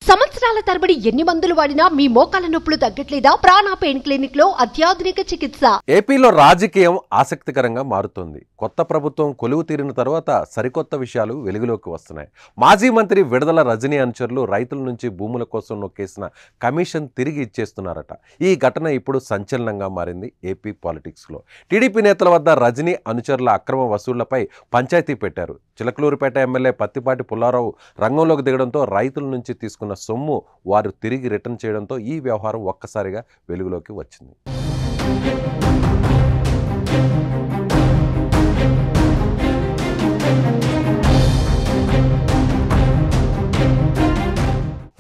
సంవత్సరాల తరబడి ఎన్ని మందులు వాడినా మీ మోకాల నొప్పులు తగ్గట్లేదా? ప్రాణ పెయిన్ క్లినిక్ లో అత్యాధునిక చికిత్స. ఏపీలో రాజకీయం ఆసక్తికరంగా మారుతోంది. కొత్త ప్రభుత్వం కొలువు తీరిన తర్వాత సరికొత్త విషయాలు వెలుగులోకి వస్తున్నాయి. మాజీ మంత్రి విడుదల రజనీ అనుచరులు రైతుల నుంచి భూముల కోసం నొక్కేసిన కమిషన్ తిరిగి ఇచ్చేస్తున్నారట. ఈ ఘటన ఇప్పుడు సంచలనంగా మారింది ఏపీ పాలిటిక్స్లో. టీడీపీ నేతల వద్ద రజనీ అనుచరుల అక్రమ వసూళ్లపై పంచాయతీ పెట్టారు. చిలకలూరిపేట ఎమ్మెల్యే పత్తిపాటి పుల్లారావు రంగంలోకి దిగడంతో రైతుల నుంచి తీసుకున్న సొమ్ము వారు తిరిగి రిటర్న్ చేయడంతో ఈ వ్యవహారం ఒక్కసారిగా వెలుగులోకి వచ్చింది.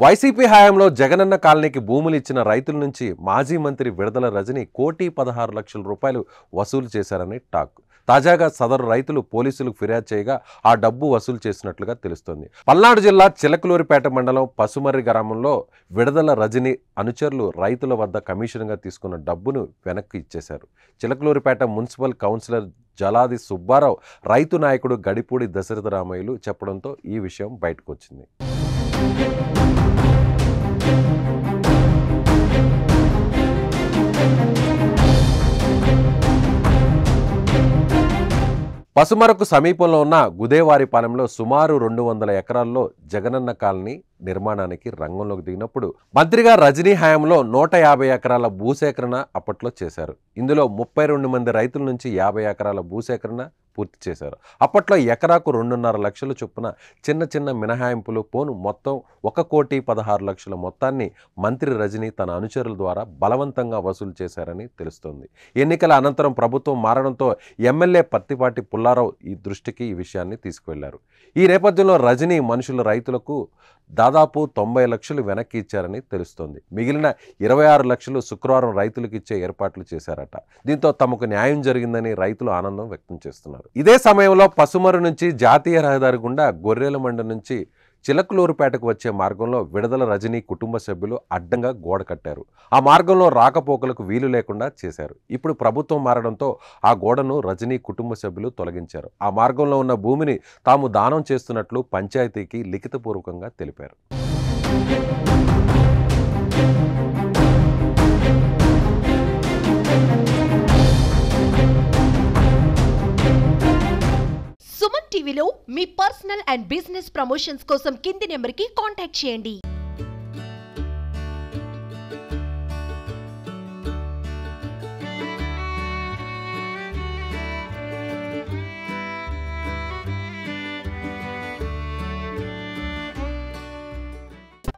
వైసీపీ హయాంలో జగనన్న కాలనీకి భూములు ఇచ్చిన రైతుల నుంచి మాజీ మంత్రి విడుదల రజనీ 1,16,00,000 రూపాయలు వసూలు చేశారని టాక్. తాజాగా సదరు రైతులు పోలీసులకు ఫిర్యాదు చేయగా ఆ డబ్బు వసూలు చేసినట్లుగా తెలుస్తోంది. పల్నాడు జిల్లా చిలకలూరిపేట మండలం పసుమర్రి గ్రామంలో విడుదల రజనీ అనుచరులు రైతుల వద్ద కమిషన్గా తీసుకున్న డబ్బును వెనక్కి ఇచ్చేశారు. చిలకలూరిపేట మున్సిపల్ కౌన్సిలర్ జలాది సుబ్బారావు రైతు నాయకుడు గడిపూడి దశరథ రామయ్యలు చెప్పడంతో ఈ విషయం బయటకు వచ్చింది. పసుమరకు సమీపంలో ఉన్న గుదేవారిపాలెంలో సుమారు 200 ఎకరాల్లో జగనన్న కాలనీ నిర్మాణానికి రంగంలోకి దిగినప్పుడు మంత్రిగా రజనీ హయాంలో 150 ఎకరాల భూసేకరణ అప్పట్లో చేశారు. ఇందులో 32 మంది రైతుల నుంచి 50 ఎకరాల భూసేకరణ పూర్తి చేశారు. అప్పట్లో ఎకరాకు 2.5 లక్షల చొప్పున చిన్న చిన్న మినహాయింపులు పోను మొత్తం 1,16,00,000 మొత్తాన్ని మంత్రి రజనీ తన అనుచరుల ద్వారా బలవంతంగా వసూలు చేశారని తెలుస్తోంది. ఎన్నికల అనంతరం ప్రభుత్వం మారడంతో ఎమ్మెల్యే పత్తిపాటి పుల్లారావు ఈ దృష్టికి ఈ విషయాన్ని తీసుకువెళ్లారు. ఈ నేపథ్యంలో రజనీ మనుషులు రైతులకు దాదాపు 90 లక్షలు వెనక్కి ఇచ్చారని తెలుస్తోంది. మిగిలిన 26 లక్షలు శుక్రవారం రైతులకు ఇచ్చే ఏర్పాట్లు చేశారట. దీంతో తమకు న్యాయం జరిగిందని రైతులు ఆనందం వ్యక్తం చేస్తున్నారు. ఇదే సమయంలో పసుమరు నుంచి జాతీయ రహదారి గుండా గొర్రెలమండ నుంచి చిలకలూరుపేటకు వచ్చే మార్గంలో విడుదల రజనీ కుటుంబ సభ్యులు అడ్డంగా గోడ కట్టారు. ఆ మార్గంలో రాకపోకలకు వీలు లేకుండా చేశారు. ఇప్పుడు ప్రభుత్వం మారడంతో ఆ గోడను రజనీ కుటుంబ సభ్యులు తొలగించారు. ఆ మార్గంలో ఉన్న భూమిని తాము దానం చేస్తున్నట్లు పంచాయతీకి లిఖితపూర్వకంగా తెలిపారు. సుమన్ టీవీలో మీ పర్సనల్ అండ్ బిజినెస్ ప్రమోషన్స్ కోసం కింది నెంబర్కి కాంటాక్ట్ చేయండి.